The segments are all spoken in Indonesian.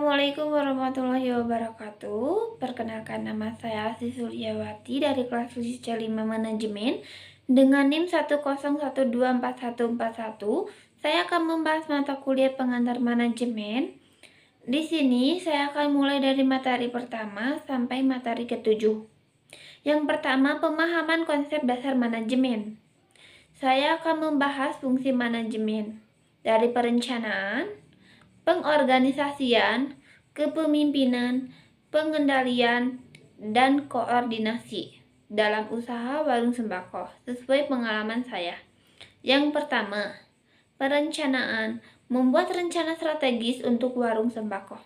Assalamualaikum warahmatullahi wabarakatuh. Perkenalkan, nama saya Asri Suryawati dari kelas Fisika 5 Manajemen dengan NIM 101241141. Saya akan membahas mata kuliah pengantar manajemen. Di sini saya akan mulai dari materi pertama sampai materi ke-7. Yang pertama, pemahaman konsep dasar manajemen. Saya akan membahas fungsi manajemen dari perencanaan, pengorganisasian, kepemimpinan, pengendalian, dan koordinasi dalam usaha warung sembako sesuai pengalaman saya. Yang pertama, perencanaan, membuat rencana strategis untuk warung sembako.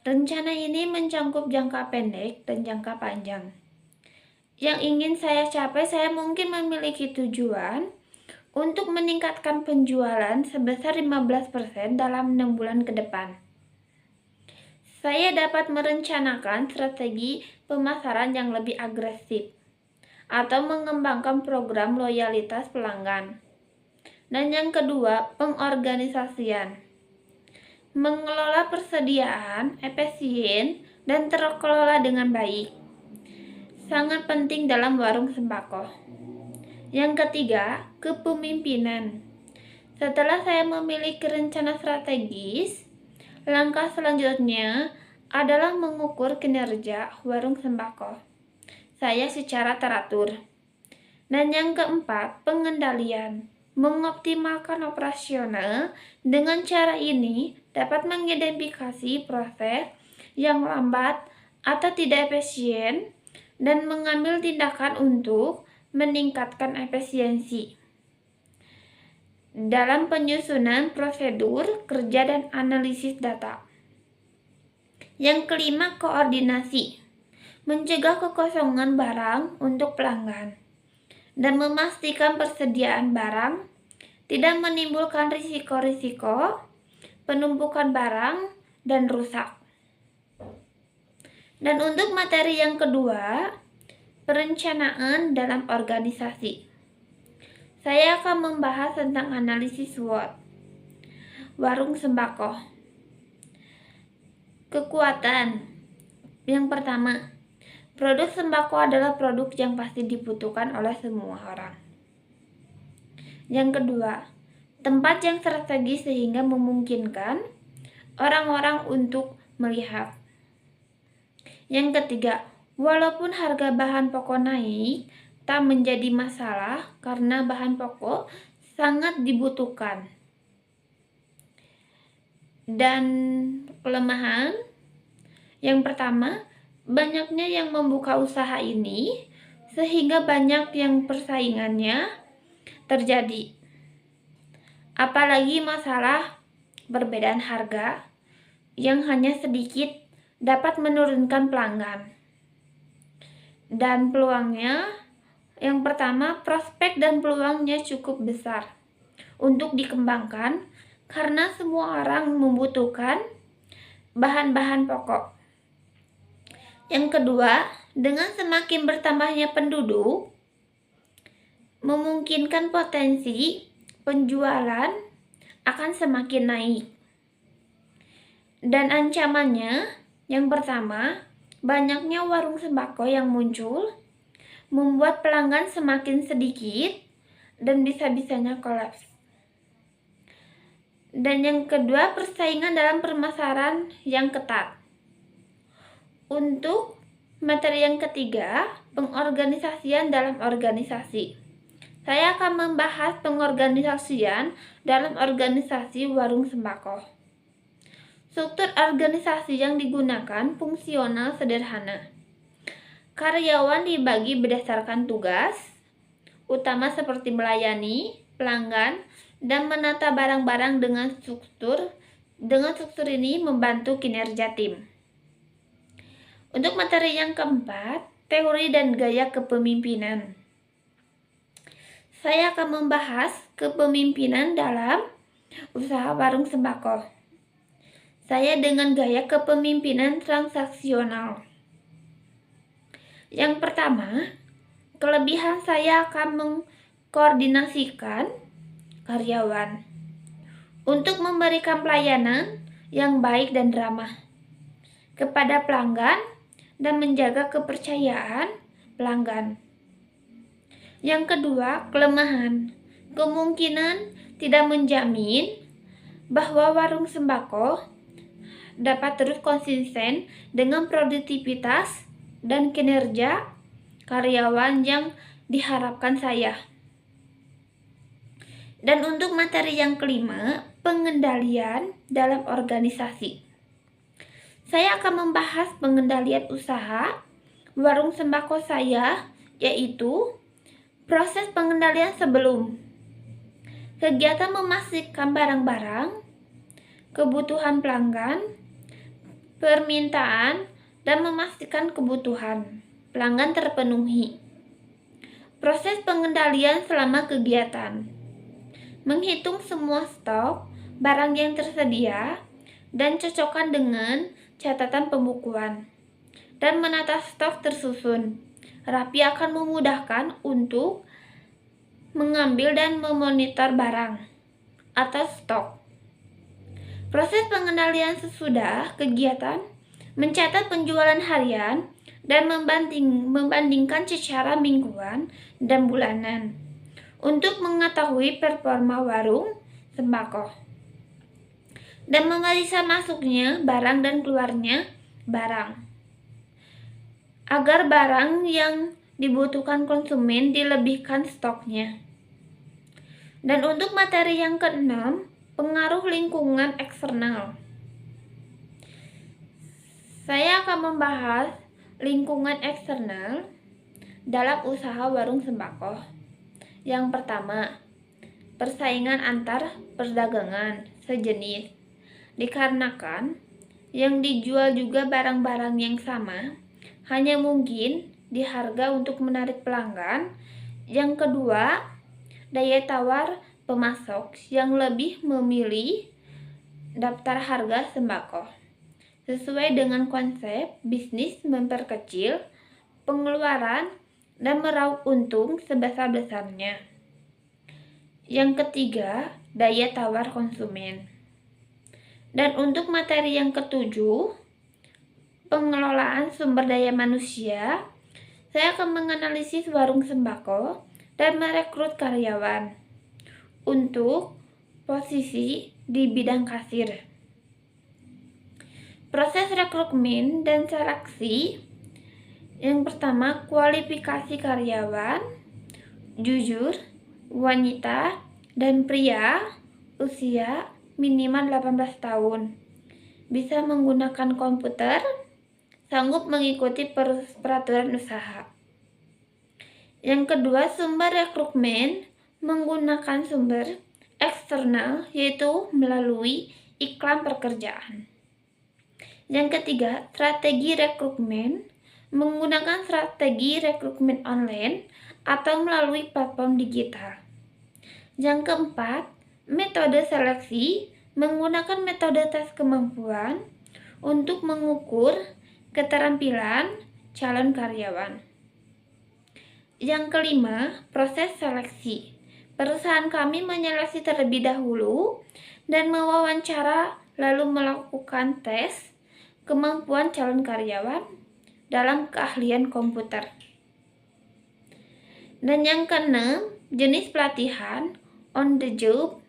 Rencana ini mencakup jangka pendek dan jangka panjang. Yang ingin saya capai, saya mungkin memiliki tujuan untuk meningkatkan penjualan sebesar 15% dalam 6 bulan ke depan. Saya dapat merencanakan strategi pemasaran yang lebih agresif atau mengembangkan program loyalitas pelanggan. Dan yang kedua, pengorganisasian. Mengelola persediaan efisien dan terkelola dengan baik. Sangat penting dalam warung sembako. Yang ketiga, kepemimpinan. Setelah saya memiliki rencana strategis, langkah selanjutnya adalah mengukur kinerja warung sembako saya secara teratur. Dan yang keempat, pengendalian. Mengoptimalkan operasional. Dengan cara ini dapat mengidentifikasi proses yang lambat atau tidak efisien dan mengambil tindakan untuk meningkatkan efisiensi dalam penyusunan prosedur kerja dan analisis data. Yang kelima, koordinasi. Mencegah kekosongan barang untuk pelanggan dan memastikan persediaan barang tidak menimbulkan risiko-risiko penumpukan barang dan rusak. Dan untuk materi yang kedua, perencanaan dalam organisasi. Saya akan membahas tentang analisis SWOT warung sembako. Kekuatan. Yang pertama, produk sembako adalah produk yang pasti dibutuhkan oleh semua orang. Yang kedua, tempat yang strategis sehingga memungkinkan orang-orang untuk melihat. Yang ketiga, walaupun harga bahan pokok naik, tak menjadi masalah karena bahan pokok sangat dibutuhkan. Dan kelemahan, yang pertama, banyaknya yang membuka usaha ini sehingga banyak yang persaingannya terjadi. Apalagi masalah perbedaan harga yang hanya sedikit dapat menurunkan pelanggan. Dan peluangnya, yang pertama, prospek dan peluangnya cukup besar untuk dikembangkan karena semua orang membutuhkan bahan-bahan pokok. Yang kedua, dengan semakin bertambahnya penduduk, memungkinkan potensi penjualan akan semakin naik. Dan ancamannya, yang pertama, banyaknya warung sembako yang muncul membuat pelanggan semakin sedikit dan bisa-bisanya kolaps. Dan yang kedua, persaingan dalam pemasaran yang ketat. Untuk materi yang ketiga, pengorganisasian dalam organisasi. Saya akan membahas pengorganisasian dalam organisasi warung sembako. Struktur organisasi yang digunakan fungsional sederhana. Karyawan dibagi berdasarkan tugas utama seperti melayani pelanggan dan menata barang-barang dengan struktur. Dengan struktur ini membantu kinerja tim. Untuk materi yang keempat, teori dan gaya kepemimpinan. Saya akan membahas kepemimpinan dalam usaha warung sembako. Saya dengan gaya kepemimpinan transaksional. Yang pertama, kelebihan saya akan mengkoordinasikan karyawan untuk memberikan pelayanan yang baik dan ramah kepada pelanggan dan menjaga kepercayaan pelanggan. Yang kedua, kelemahan. Kemungkinan tidak menjamin bahwa warung sembako dapat terus konsisten dengan produktivitas dan kinerja karyawan yang diharapkan saya. Dan untuk materi yang kelima, pengendalian dalam organisasi. Saya akan membahas pengendalian usaha warung sembako saya, yaitu proses pengendalian sebelum kegiatan memastikan barang-barang, kebutuhan pelanggan, permintaan, dan memastikan kebutuhan pelanggan terpenuhi. Proses pengendalian selama kegiatan. Menghitung semua stok barang yang tersedia dan cocokkan dengan catatan pembukuan. Dan menata stok tersusun rapi akan memudahkan untuk mengambil dan memonitor barang atau stok. Proses pengendalian sesudah kegiatan, mencatat penjualan harian dan membandingkan secara mingguan dan bulanan untuk mengetahui performa warung sembako dan memeriksa masuknya barang dan keluarnya barang agar barang yang dibutuhkan konsumen dilebihkan stoknya. Dan untuk materi yang keenam, pengaruh lingkungan eksternal. Saya akan membahas lingkungan eksternal dalam usaha warung sembako. Yang pertama, persaingan antar perdagangan sejenis. Dikarenakan yang dijual juga barang-barang yang sama, hanya mungkin di harga untuk menarik pelanggan. Yang kedua, daya tawar pemasok yang lebih memilih daftar harga sembako sesuai dengan konsep bisnis memperkecil pengeluaran dan meraup untung sebesar-besarnya. Yang ketiga, daya tawar konsumen. Dan untuk materi yang ketujuh, pengelolaan sumber daya manusia, saya akan menganalisis warung sembako dan merekrut karyawan untuk posisi di bidang kasir. Proses rekrutmen dan seleksi. Yang pertama, kualifikasi karyawan jujur, wanita, dan pria usia minimal 18 tahun. Bisa menggunakan komputer, sanggup mengikuti peraturan usaha. Yang kedua, sumber rekrutmen menggunakan sumber eksternal, yaitu melalui iklan pekerjaan. Yang ketiga, strategi rekrutmen menggunakan strategi rekrutmen online atau melalui platform digital. Yang keempat, metode seleksi menggunakan metode tes kemampuan untuk mengukur keterampilan calon karyawan. Yang kelima, proses seleksi. Perusahaan kami menyeleksi terlebih dahulu dan mewawancara lalu melakukan tes kemampuan calon karyawan dalam keahlian komputer. Dan yang keenam, jenis pelatihan on the job.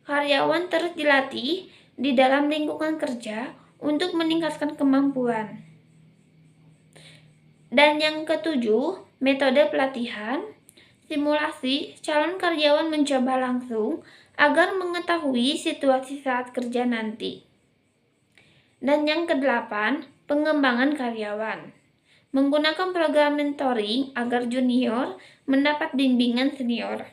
Karyawan terus dilatih di dalam lingkungan kerja untuk meningkatkan kemampuan. Dan yang ketujuh, metode pelatihan, simulasi, calon karyawan mencoba langsung agar mengetahui situasi saat kerja nanti. Dan yang kedelapan, pengembangan karyawan. Menggunakan program mentoring agar junior mendapat bimbingan senior.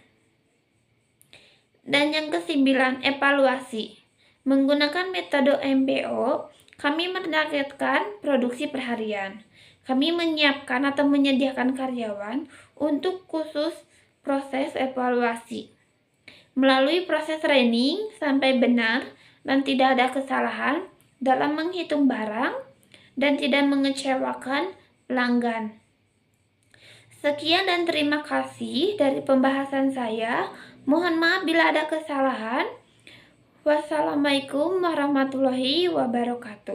Dan yang kesembilan, evaluasi. Menggunakan metode MBO, kami menargetkan produksi per harian. Kami menyiapkan atau menyediakan karyawan untuk khusus proses evaluasi. Melalui proses training sampai benar dan tidak ada kesalahan dalam menghitung barang dan tidak mengecewakan pelanggan. Sekian dan terima kasih dari pembahasan saya. Mohon maaf bila ada kesalahan. Wassalamualaikum warahmatullahi wabarakatuh.